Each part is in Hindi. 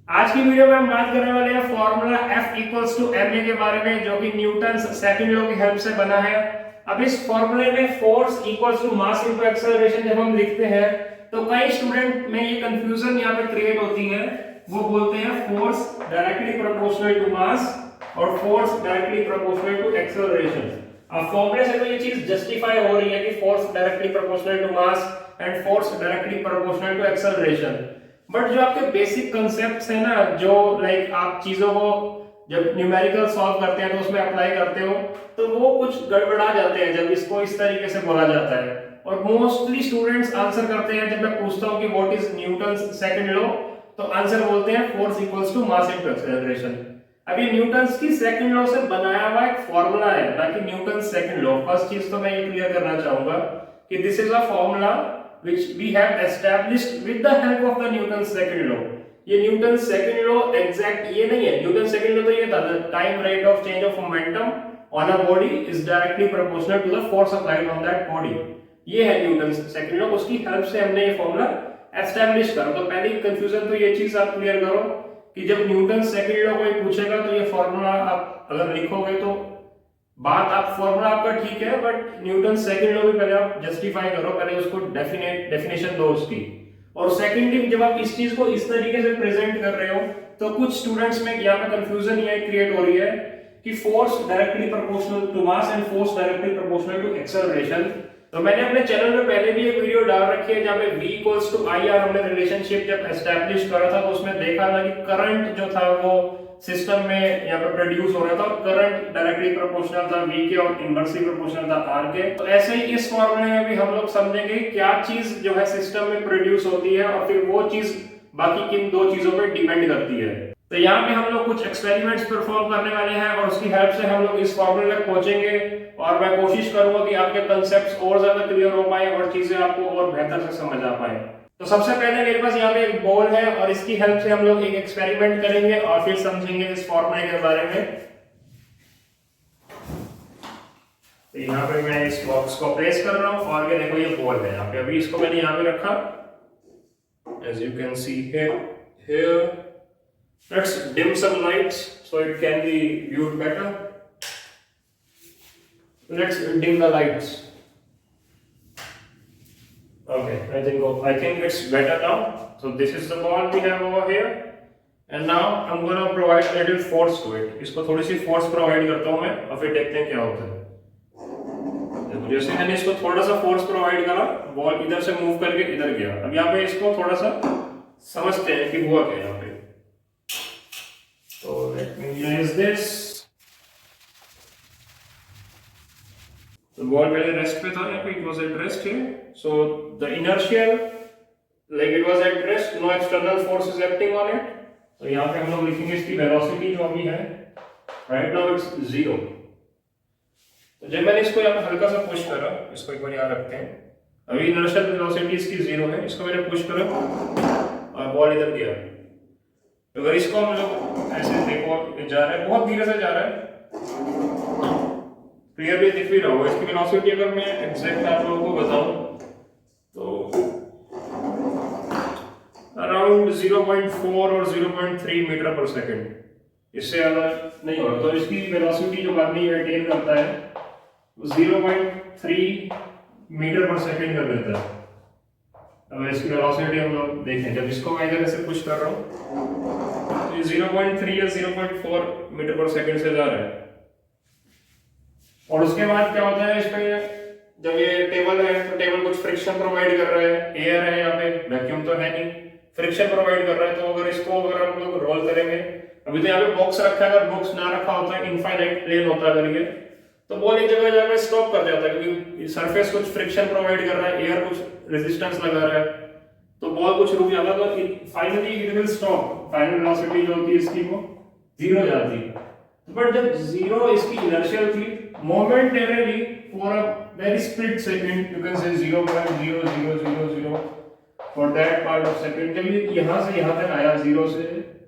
आज की वीडियो में हम बात करने वाले हैं formula F equals to ma के बारे में, जो कि न्यूटन सेकंड लॉ की हेल्प से बना है। अब इस फॉर्मूले में force equals to mass into acceleration जब हम लिखते हैं तो कई स्टूडेंट में ये कंफ्यूजन यहाँ पे क्रिएट होती है। वो बोलते हैं force directly proportional to mass और force directly proportional to acceleration. अब फॉर्मूले से तो ये चीज जस्टिफाई हो रही है कि force directly proportional to mass and force directly proportional to acceleration. But जो आपके बेसिक कंसेप्ट्स है ना, जो लाइक आप चीजों को जब न्यूमेरिकल सॉल्व करते हैं तो उसमें अप्लाई करते हो तो वो कुछ गड़बड़ा जाते हैं जब इसको इस तरीके से बोला जाता है। और मोस्टली स्टूडेंट्स आंसर करते हैं, जब मैं पूछता हूँ कि what is Newton's second law, तो आंसर बोलते हैं force equals to mass into acceleration. अब ये न्यूटन्स की सेकंड लॉ से बनाया हुआ एक फॉर्मूला है, ना कि न्यूटन्स सेकंड लॉ। फर्स्ट चीज तो मैं ये क्लियर करना चाहूंगा कि this is a formula which we have established with the help of the Newton's second law। ये न्यूटन सेकंड लॉ एग्जैक्ट ये नहीं है। न्यूटन सेकंड लॉ तो ये था, the time rate of change of momentum on a body is directly proportional to the force applied on that body। ये है न्यूटन सेकंड लॉ, उसकी हेल्प से हमने ये फॉर्मूला एस्टैब्लिश करा। तो पहली कंफ्यूजन तो ये चीज आप क्लियर करो कि जब न्यूटन सेकंड लॉ कोई पूछेगा तो ये फॉर्मूला आप अगर लिखोगे तो बात आप फॉर्मूला आपका ठीक है, बट न्यूटन सेकंड लॉ भी पहले आप जस्टिफाई करो, पहले उसको डेफिनेशन दो उसकी। और सेकंडली जब आप इस चीज को इस तरीके से प्रेजेंट कर रहे हो तो कुछ स्टूडेंट्स में यहाँ पे कंफ्यूजन ये क्रिएट हो रही है कि force directly proportional to mass and force directly proportional to acceleration. तो मैंने अपने चैनल में पहले भी एक वीडियो डाल रखी है जहाँ पे V इक्वल्स टू IR हमने रिलेशनशिप जब एस्टैब्लिश करा था तो उसमें देखा था कि करंट जो था वो सिस्टम में यहाँ पे प्रोड्यूस हो रहा था और करंट डायरेक्टली प्रोपोर्शनल था V के और इनवर्सली प्रोपोर्शनल था R के। तो ऐसे ही इस फॉर्मूले में भी हम लोग समझेंगे क्या चीज जो है सिस्टम में प्रोड्यूस होती है और फिर वो चीज बाकी किन दो चीजों पे डिपेंड करती है। तो यहाँ पे हम लोग कुछ एक्सपेरिमेंट्स परफॉर्म करने वाले हैं और उसकी हेल्प से हम लोग इस फॉर्मूले तक पहुंचेंगे और मैं कोशिश करूंगा कि आपके कंसेप्ट्स और ज्यादा क्लियर हो पाए और चीजें आपको और बेहतर से समझ आ पाए। तो सबसे पहले मेरे पास यहाँ पे एक बॉल है और इसकी हेल्प से हम लोग एक एक्सपेरिमेंट करेंगे और फिर समझेंगे इस फॉर्मूले के बारे में। तो यहाँ पे मैं इस बॉक्स को प्लेस कर रहा हूँ और ये देखो ये बॉल है यहाँ पे। अभी इसको मैंने यहाँ पे रखा, as you can see here। Let's dim some lights so it can be viewed better। Let's dim the lights। Okay, I think it's better now। So this is the ball we have over here and now I'm going to provide a little force to it। इसको थोड़ी सी force provide करता हूँ मैं और फिर देखते हैं क्या होता है। देखो जैसे मैंने इसको थोड़ा सा force provide करा, बॉल इधर से मूव करके इधर गया। अब यहाँ पे इसको थोड़ा सा समझते हैं कि हुआ क्या यहाँ पे। So let me use this। तो बॉल पहले रेस्ट पे था यहाँ पे, it was at rest here। So the inertial like it was at rest, no external force is acting on it। तो यहाँ पे हम लोग लिखेंगे इसकी वेलोसिटी जो अभी है right now it's 0। तो जब मैंने इसको यहाँ पे हल्का सा पुश करा, इसको एक बार यहाँ रखते हैं। अभी इनर्शियल वेलोसिटी इसकी 0 है, इसको मैंने पुश करा और बॉल इधर गया। अगर इसको हम लोग ऐसे देखो जा रहा है, बहुत धीरे से जा रहा है, क्लियरली दिख भी रहा होगा। इसकी वेलोसिटी अगर मैं एग्जैक्ट आप लोगों को बताऊं तो अराउंड 0.4 और 0.3 मीटर पर सेकंड, इससे ज्यादा नहीं होगा। तो इसकी वेलोसिटी जो आदमी अटेन करता है वो 0.3 मीटर पर सेकंड कर देता है। अब इसकी वेलोसिटी हम लोग देखें, जब इसको मैं इधर ऐसे पुश कर रहा हूँ तो ये 0.3 या 0.4 मीटर पर सेकंड से जा रहा है। और उसके बाद क्या होता है, इस पे जब ये टेबल है तो टेबल कुछ फ्रिक्शन प्रोवाइड कर रहा है, एयर है यहाँ पे, वैक्यूम तो है नहीं, फ्रिक्शन प्रोवाइड कर रहा है। तो अगर इसको अगर हम लोग रोल करेंगे, अभी तो यहाँ पे बॉक्स रखा है, अगर बॉक्स ना रखा होता है इनफाइनाइट प्लेन होता है ये, तो बॉल एक जगह जाकर स्टॉप कर जाता है क्योंकि सरफेस कुछ फ्रिक्शन प्रोवाइड कर रहा है, एयर कुछ रेजिस्टेंस लगा रहा है, तो बॉल कुछ रुक जाता है। तो finally it will stop, final velocity जो होती है इसकी वो 0 हो जाती है। बट जब 0 इसकी इनर्शियल थी, momentarily for a very split second you can say 0.0000 for that part of second, जब ये यहाँ से यहाँ तक आया, 0 से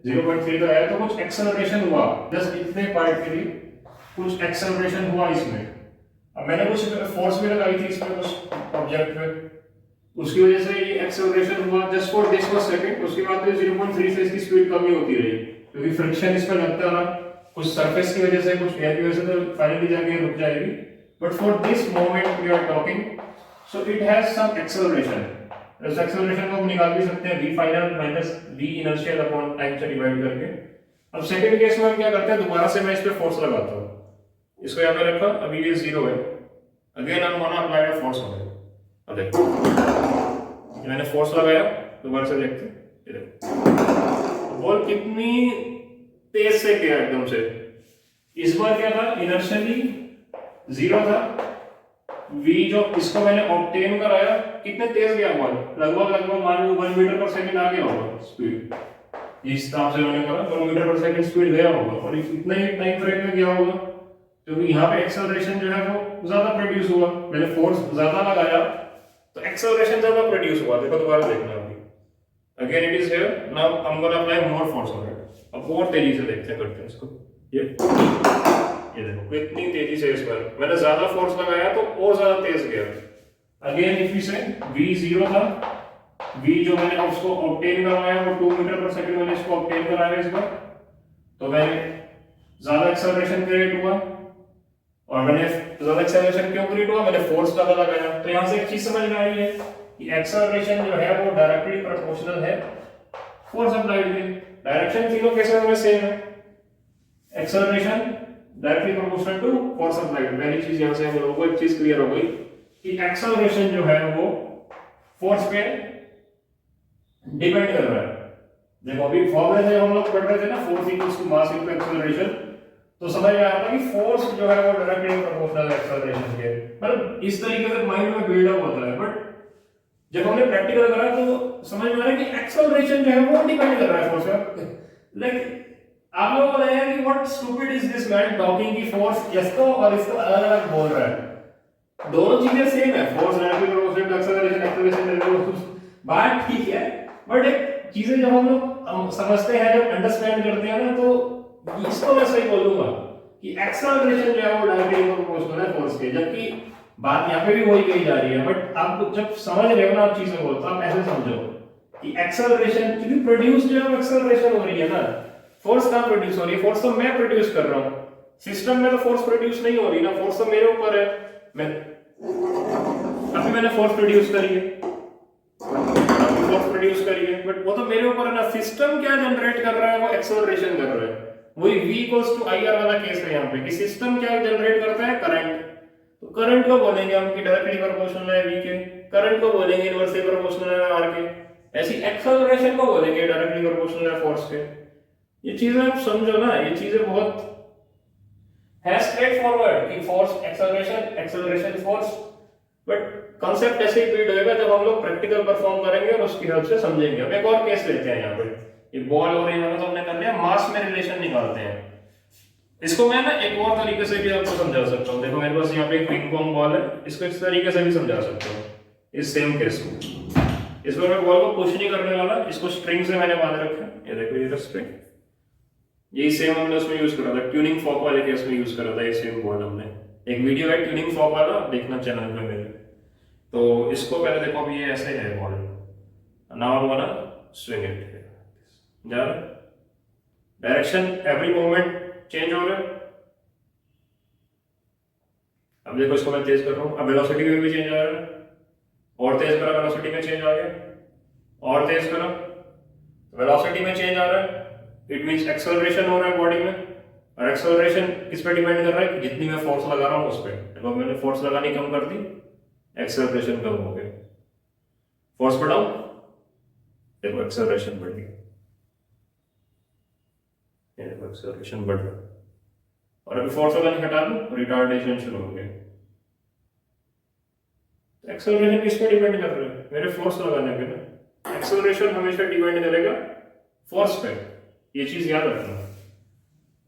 0.3 तक आया, तो कुछ एक्सेलरेशन हुआ, जस्ट इतने पार्ट के लिए कुछ एक्सेलरेशन हुआ इसमें। अब मैंने कुछ फोर्स भी लगाई थी इसमें कुछ ऑब्जेक्ट पे, उसकी वजह से ये एक्सेलरेशन हुआ just for this for second. उसके बाद तो 0.3 से इसकी स्पीड कम ही होती रही क्योंकि फ्रिक्शन इस पर लगता रहा, कुछ सरफेस की वजह से कुछ एयर की वजह से, तो फाइनली जाके रुक जाएगी। But for this moment we are talking, so it has some acceleration. इस एक्सेलरेशन को हम निकाल भी सकते हैं v final minus v initial upon time से डिवाइड करके। अब सेकंड केस में हम क्या करते हैं, दोबारा से मैं इस पे फोर्स लगाता हूं, इसको यहां पे रखा, अभी ये 0 है, again I am gonna apply a force on it. अब देखो मैंने फोर्स लगाया, दोबारा से देखते हैं, ये देखो बॉल कितनी तेज से गया एकदम से। इस बार क्या था, इनर्शियली 0 था, v जो इसको मैंने ऑब्टेन कराया, कितने तेज गया बॉल, लगभग मान लो 1 मीटर पर सेकंड आ गया होगा स्पीड। इस हिसाब से मैंने करा 1 मीटर पर सेकंड स्पीड गया होगा, और इतना ही टाइम फ्रेम में गया होगा क्योंकि यहाँ पे एक्सेलरेशन जो है वो ज्यादा प्रोड्यूस हुआ, मैंने फोर्स ज्यादा लगाया तो एक्सेलरेशन ज्यादा प्रोड्यूस हुआ। देखो दोबारा देखना अभी, again it is here, now I am gonna apply more force on it. अब और तेजी से देखते हैं, करते हैं इसको, ये देखो कितनी तेजी से इस बार मैंने ज्यादा फोर्स लगाया तो और ज्यादा तेज गया। अगेन इफ वी से v 0 था, v जो मैंने उसको ऑब्टेन करवाया वो 2 मीटर पर सेकंड मैंने इसको ऑब्टेन कराया इस बार, तो मैंने ज्यादा एक्सेलरेशन क्रिएट हुआ, और मैंने ज्यादा एक्सेलरेशन क्यों क्रिएट हुआ, मैंने फोर्स ज्यादा लगाया। तो यहां से एक चीज समझ में आ रही है कि एक्सेलरेशन जो है वो डायरेक्टली प्रोपोर्शनल है फोर्स अप्लाइड के। डायरेक्शन तीनों केसेस में सेम है, acceleration directly proportional to force applied. पहली चीज यहां से हम लोगों को एक चीज क्लियर हो गई कि एक्सेलरेशन जो है वो फोर्स पे डिपेंड कर रहा है। देखो अभी फॉर्मूले से हम लोग पढ़ रहे थे ना, force equals to mass into acceleration, तो समझ में आया था कि फोर्स जो है वो डायरेक्टली प्रोपोर्शनल है एक्सेलरेशन के। मतलब इस तरीके से माइंड में बिल्ड अप होता है, बट जब हमने प्रैक्टिकल करा तो समझ में आ रहा है कि एक्सेलरेशन जो है वो डिपेंड कर रहा है फोर्स पे। लाइक आप लोगों को लगेगा कि what stupid is this man talking की फोर्स इसको और इसको अलग-अलग बोल रहा है। दोनों चीजें सेम है, force directly proportional to acceleration, acceleration directly, बात ठीक है, बट एक चीजें जब हम लोग समझते हैं, जब अंडरस्टैंड करते हैं ना, तो इसको मैं सही बोलूंगा कि एक्सेलरेशन जो है वो डायरेक्टली प्रोपोर्शनल है फोर्स के, जबकि बात यहाँ पे भी वही कही जा रही है। बट आप जब समझ रहे हो ना आप चीजें को, तो आप ऐसे समझो कि एक्सेलरेशन क्योंकि प्रोड्यूस जो है एक्सेलरेशन हो रही है ना, फोर्स कहाँ प्रोड्यूस हो रही है, फोर्स तो मैं प्रोड्यूस कर रहा हूँ, सिस्टम में तो फोर्स प्रोड्यूस नहीं हो रही ना, फोर्स तो मेरे ऊपर है। मैं अभी मैंने फोर्स प्रोड्यूस करी है, फोर्स प्रोड्यूस करी है, बट वो तो मेरे ऊपर है ना। सिस्टम क्या जनरेट कर रहा है, वो एक्सेलरेशन कर रहा है। वही v इक्वल्स टू IR वाला केस है यहाँ पे कि सिस्टम क्या जनरेट करता है, करंट। तो करंट को बोलेंगे हम कि डायरेक्टली प्रोपोर्शनल है v के, करंट को बोलेंगे इनवर्सली प्रोपोर्शनल है r के, ऐसी एक्सेलरेशन को बोलेंगे डायरेक्टली प्रोपोर्शनल है फोर्स के। ये चीजें आप समझो ना, ये चीजें बहुत है स्ट्रेट फॉरवर्ड कि force acceleration, acceleration force, but concept ऐसे ही बिल्ड होएगा जब हम लोग प्रैक्टिकल परफॉर्म करेंगे और उसकी हेल्प से समझेंगे। अब एक और केस लेते हैं यहाँ पे, ये बॉल और यहाँ पे तो हमने कर लिया, मास में रिलेशन निकालते हैं। इसको मैं ना एक और तरीके से भी आपको समझा सकता हूँ। देखो मेरे पास यहाँ पे एक पिंग पोंग बॉल है, इसको इस तरीके से भी समझा सकता हूँ, इस सेम केस को। इसमें मैं बॉल को पुश नहीं करने वाला, इसको स्ट्रिंग से मैंने बांध रखा है, ये देखो ये स्ट्रिंग, यही सेम हमने उसमें यूज करा था, ट्यूनिंग फॉक वाले केस में यूज करा था ये सेम बॉल हमने। एक वीडियो है ट्यूनिंग फॉक वाला, देखना चैनल पे मेरे। तो इसको पहले देखो, अभी ये ऐसे है बॉल, नाउ हम गोना स्विंग इट, जा डायरेक्शन एवरी मोमेंट चेंज हो रहा है। अब देखो इसको मैं तेज कर रहा हूँ, अब वेलोसिटी में भी चेंज आ रहा है, और तेज करा वेलोसिटी में चेंज आ गया, और तेज करा वेलोसिटी में चेंज आ रहा है। इट मींस एक्सेलरेशन हो रहा है बॉडी में, और एक्सेलरेशन किस पे डिपेंड कर रहा है कि जितनी मैं फोर्स लगा रहा हूँ उस पे। देखो मैंने फोर्स लगानी कम कर दी, एक्सेलरेशन कम हो गया, फोर्स बढ़ाओ, देखो एक्सेलरेशन बढ़ गई, देखो एक्सेलरेशन बढ़ रहा है, और अभी फोर्स लगानी हटा दूं, रिटार्डेशन शुरू हो गया। एक्सेलरेशन किस पे डिपेंड कर रहा है, मेरे फोर्स लगाने पे ना। एक्सेलरेशन हमेशा डिपेंड करेगा फोर्स पे, ये चीज याद रखना।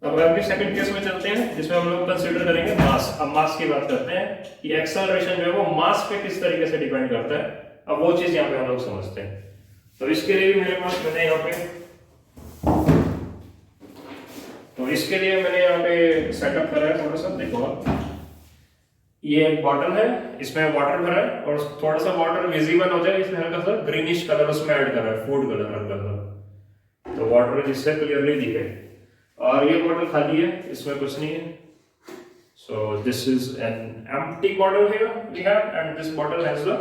अब अगले सेकंड केस में चलते हैं, जिसमें हम लोग कंसीडर करेंगे मास। अब मास की बात करते हैं कि एक्सेलरेशन जो है वो मास पे किस तरीके से डिपेंड करता है। अब वो चीज यहाँ पे हम लोग समझते हैं। तो इसके लिए भी मेरे पास मैंने यहाँ पे सेटअप करा है थोड़ा सा, देखो आप। ये एक बॉटल है, इसमें वाटर भरा है और थोड़ा सा वाटर विजिबल हो जाए, इसमें हल्का सा ग्रीनिश कलर उसमें ऐड कर रहा है, फूड कलर हल्का सा, तो वाटर जिससे क्लियरली दिखे। और ये बॉटल खाली है, इसमें कुछ नहीं है। So this is an empty bottle here we have, and this bottle has a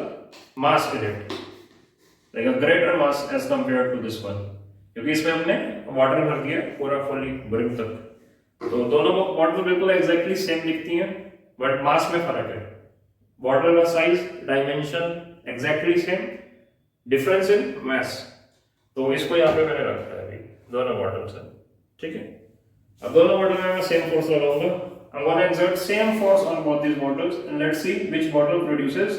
mass in it, like a greater mass as compared to this one, क्योंकि इसमें हमने वाटर भर दिया पूरा फुली ब्रिम तक। तो दोनों बॉटल बिल्कुल एग्जैक्टली सेम दिखती हैं, बट मास में फर्क है। बॉटल का size, dimension exactly same, difference in mass. तो इसको यहाँ पे मैंने रखा है अभी, दोनों बॉटल्स हैं, ठीक है। अब दोनों बॉटल में मैं सेम फोर्स लगाऊंगा। I'm going to exert same force on both these bottles and let's see which bottle produces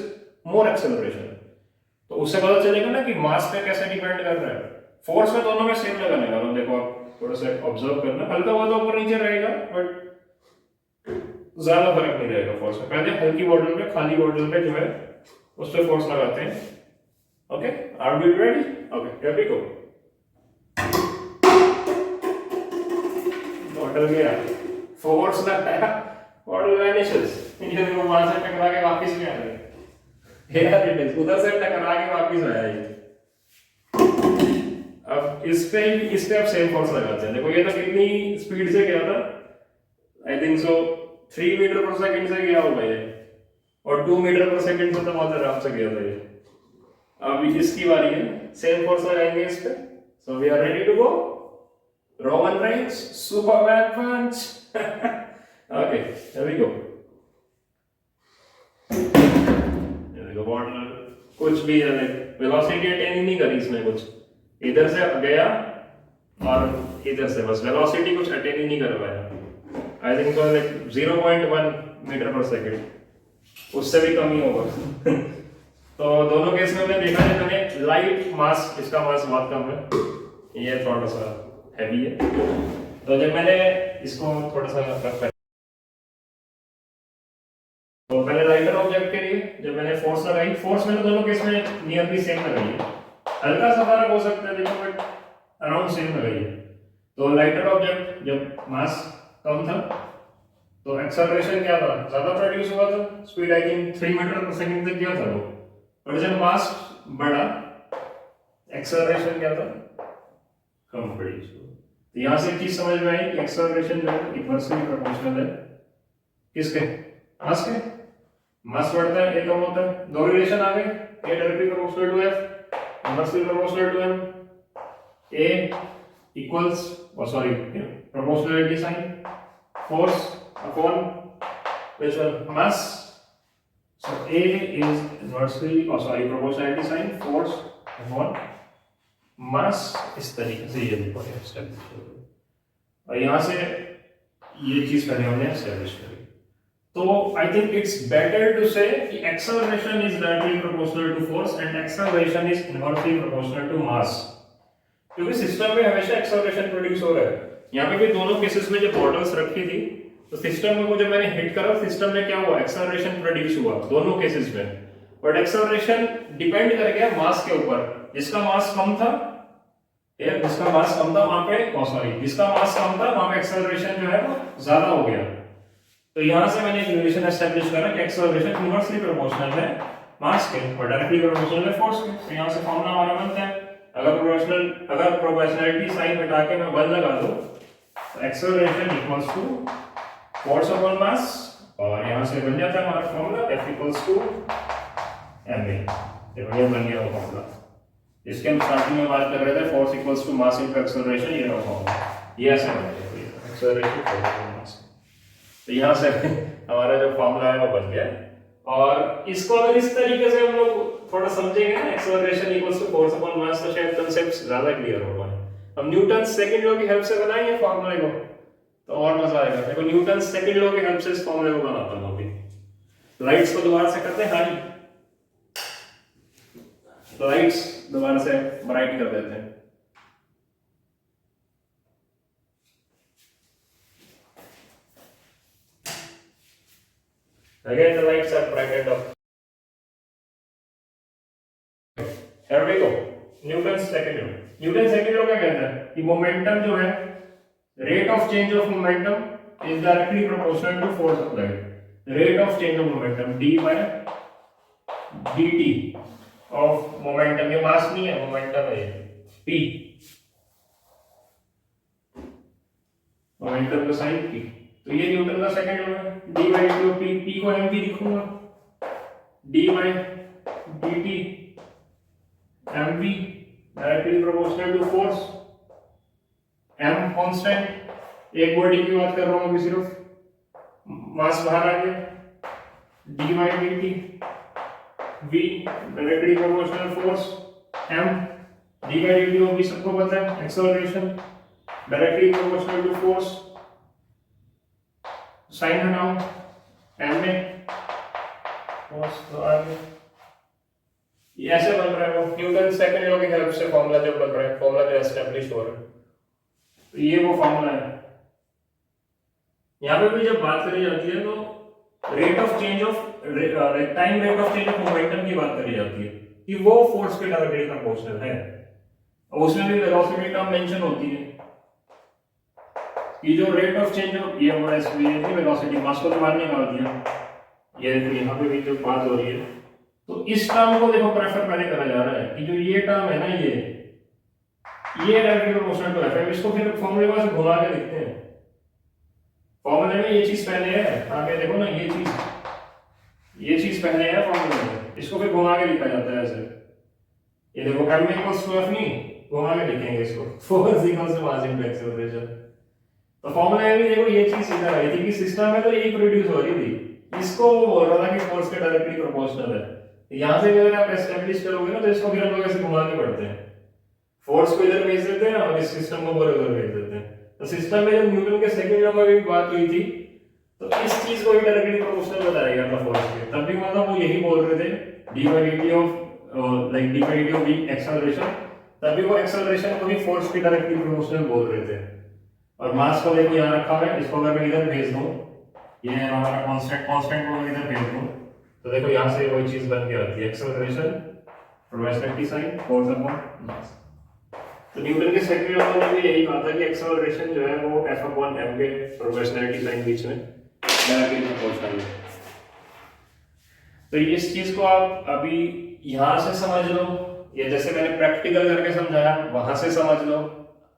more acceleration. तो उससे पता चलेगा ना कि मास पे कैसे डिपेंड कर रहा है। फोर्स में दोनों में सेम लगाने का, तो देखो आप थोड़ा सा ऑब्जर्व करना, हल्का बहुत ऊपर नीचे रहेगा बट ज्यादा फर्क नहीं रहेगा फोर्स में। पहले हल्की बॉटल पे, खाली बॉटल पे जो है उस पे फोर्स लगाते हैं। Okay, are you ready? Okay, here we go. Bottle गया, फोर्स लगाया, बॉटल वैनिशेस, ये देखो वहां से टकरा के वापस भी आ गए। हियर इट इज, उधर से टकरा के वापस आया ये। अब इस पे अब सेम फोर्स लगाते हैं। देखो ये तो कितनी स्पीड से गया था, आई थिंक सो 3 मीटर पर सेकंड से गया होगा ये, और 2 मीटर पर सेकंड से तो बहुत आराम से गया था ये। अब इसकी बारी है, सेम फोर्स लगाएंगे इस पे। So we are ready to go. Roman Reigns, Superman punch. Okay, here we go. Here we go. Bottle, कुछ भी है, वेलोसिटी अटेन ही नहीं करी इसमें, कुछ इधर से गया और इधर से, बस वेलोसिटी कुछ अटेन ही नहीं कर पाया। I think so like 0.1 metre per second, उससे भी कम ही होगा। तो दोनों केस में मैंने देखा है, मैंने लाइट मास, इसका मास बहुत कम है, ये थोड़ा सा हैवी है। तो जब मैंने इसको थोड़ा सा रखा, तो पहले लाइटर ऑब्जेक्ट के लिए जब मैंने फोर्स लगाई, फोर्स मैंने दोनों केस में नियरली सेम लगाई है, हल्का सा फर्क हो सकता है लेकिन बट अराउंड सेम लगाई है। तो लाइटर ऑब्जेक्ट जब मास कम था तो एक्सेलरेशन क्या था, ज्यादा प्रोड्यूस हुआ था, speed I think 3 metre per second तक गया था वो। और जब मास बढ़ा, एक्सेलरेशन क्या था, कम प्रोड्यूस हुआ। तो यहाँ से चीज समझ में आई कि एक्सेलरेशन जो है इन्वर्सली प्रोपोर्शनल है किसके, मास के। मास बढ़ता है, ए कम होता है, दो रिलेशन आ गए, A directly proportional to F, inversely proportional to M. A equals, sorry, proportionality sign, force upon which one, mass. So A is inversely, proportionality sign, force upon mass। इस तरीके से ये देखो स्टेप, और यहाँ से ये चीज पहले हमने एस्टैब्लिश करी। तो I think it's better to say कि acceleration is directly proportional to force and acceleration is inversely proportional to mass, क्योंकि सिस्टम में हमेशा एक्सेलरेशन प्रोड्यूस हो रहा है। यहाँ पे भी दोनों केसेस में जब बॉटल्स रखी थी तो सिस्टम में जब मैंने हिट करा, सिस्टम में क्या हुआ, एक्सेलरेशन प्रोड्यूस हुआ दोनों केसेस में। बट एक्सेलरेशन डिपेंड कर गया मास के ऊपर, जिसका मास कम था, जिसका मास कम था वहां पे, जिसका मास कम था वहां पे एक्सेलरेशन जो है वो ज्यादा हो गया। तो यहां से मैंने एक रिलेशन एस्टैब्लिश करा कि एक्सेलरेशन इनवर्सली प्रोपोर्शनल है मास के और डायरेक्टली प्रोपोर्शनल है फोर्स के। तो यहां से फॉर्मूला हमारा बनता है, अगर प्रोपोर्शनलिटी साइन हटा के मैं 1 लगा दूं तो acceleration equals to force upon mass, और यहां से बन जाता है हमारा formula F equals to ma। ये बढ़िया बन गया वो फॉर्मूला, इसके हम स्टार्टिंग में बात कर रहे थे, force equals to mass into acceleration, ये रहा फॉर्मूला, ये ऐसे बन गया एक्सेलरेशन फोर्स अपॉन मास। तो यहां से हमारा जो फॉर्मूला है वो बन गया। और इसको अगर इस तरीके से हम लोग थोड़ा समझेंगे ना, acceleration equals to force upon mass, तो शायद कांसेप्ट ज्यादा क्लियर होगा। हम न्यूटन सेकंड लॉ की हेल्प से बनाएंगे फॉर्मूले को तो और मजा आएगा। देखो न्यूटन सेकंड लॉ की हेल्प से इस फॉर्मूले को बनाता हूं अभी। लाइट्स को दोबारा से करते हैं हाई, लाइट्स दोबारा से ब्राइट कर देते हैं। Again the lights are brightened up. Here we go. Newton's second law. Newton's second law क्या कहता है कि मोमेंटम जो है, rate of change of momentum is directly proportional to force applied. Rate of change of momentum d by dt of momentum, ये मास नहीं है, मोमेंटम है ये, p मोमेंटम का साइन p। तो ये न्यूटन का सेकंड लॉ है, d by dt of p, p को mv लिखूंगा, d by dt mv directly proportional to force, m constant, एक बॉडी की बात कर रहा हूं अभी सिर्फ, मास बाहर आ गया, d by dt v directly proportional force, m d by dt of v सबको पता है, acceleration directly proportional to force, sign हटाओ m में फोर्स तो आ गया, ये ऐसे बन रहा है वो न्यूटन सेकंड लॉ की हेल्प से फॉर्मूला जो बन रहा है, फॉर्मूला जो एस्टैब्लिश हो रहा है, तो ये वो फॉर्मूला है। यहाँ पे भी जब बात करी जाती है तो rate of change of time rate of change of momentum की बात करी जाती है कि वो फोर्स के डायरेक्टली प्रोपोर्शनल है, और उसमें भी वेलोसिटी टर्म मेंशन होती है कि जो रेट ऑफ चेंज ऑफ ये हमारा इसमें वेलोसिटी, मास को तो बाहर निकाल दिया, ये देखो यहाँ पे भी जो बात हो रही है, तो इस टर्म को देखो प्रेफर पहले करा जा रहा है कि जो ये टर्म है ना, ये डायरेक्टली प्रोपोर्शनल टू एफ है, इसको फिर फॉर्मूले में से घुमा के लिखते हैं, फॉर्मूले में ये चीज पहले है, आगे देखो ना ये चीज पहले है फॉर्मूले में, इसको फिर घुमा के लिखा जाता है ऐसे, ये देखो m इक्वल्स टू f नहीं, घुमा के लिखेंगे इसको, force equals to mass into acceleration. तो फॉर्मूले में भी देखो ये चीज इधर आई थी कि सिस्टम में तो यही प्रोड्यूस हो रही थी, इसको वो बोल रहा था कि फोर्स के डायरेक्टली प्रोपोर्शनल है, यहाँ से अगर आप एस्टैब्लिश करोगे ना तो इसको फिर हम लोग ऐसे घुमा के पढ़ते हैं, फोर्स को इधर भेज देते हैं और इस सिस्टम को पूरे उधर भेज देते हैं। तो सिस्टम में जब न्यूटन के सेकंड लॉ में भी बात हुई थी तो इस चीज को ही डायरेक्टली प्रोपोर्शनल बताया गया था फोर्स के, तब भी मतलब वो यही बोल रहे थे d by dt of like d by dt of v acceleration, तब भी वो एक्सेलरेशन को ही फोर्स के डायरेक्टली प्रोपोर्शनल बोल रहे थे। और मास को देखो यहाँ रखा है, इसको अगर मैं इधर भेज दूं, ये हमारा कांस्टेंट को इधर भेज दूं, तो देखो यहाँ से वही चीज बन के आती है, acceleration proportionality sign force upon mass. तो न्यूटन के सेकंड लॉ ने भी यही कहा था कि एक्सेलरेशन जो है वो f अपॉन m के प्रोपोर्शनलिटी साइन बीच में डायरेक्टली प्रोपोर्शनल है। तो इस चीज को आप अभी यहाँ से समझ लो, या जैसे मैंने प्रैक्टिकल करके समझाया वहां से समझ लो,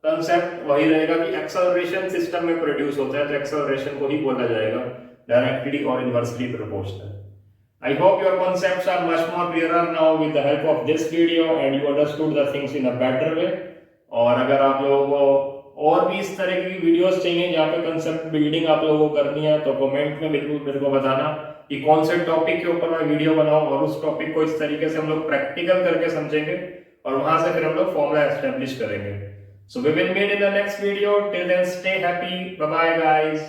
कंसेप्ट वही रहेगा कि एक्सेलरेशन सिस्टम में प्रोड्यूस होता है तो एक्सेलरेशन को ही बोला जाएगा डायरेक्टली और inversely proportional. I hope your concepts are much more clearer now with the help of this video and you understood the things in a better way। और अगर आप लोगों को और भी इस तरह की वीडियोस चाहिए जहाँ पे कंसेप्ट बिल्डिंग आप लोगों को करनी है तो कमेंट में बिल्कुल मेरे को बताना कि कौन से टॉपिक के ऊपर मैं वीडियो बनाऊं, और उस टॉपिक को इस तरीके से हम लोग प्रैक्टिकल करके समझेंगे और वहां से फिर हम लोग फॉर्मूला एस्टैब्लिश करेंगे। So we will meet in the next video. Till then, stay happy. Bye bye, guys.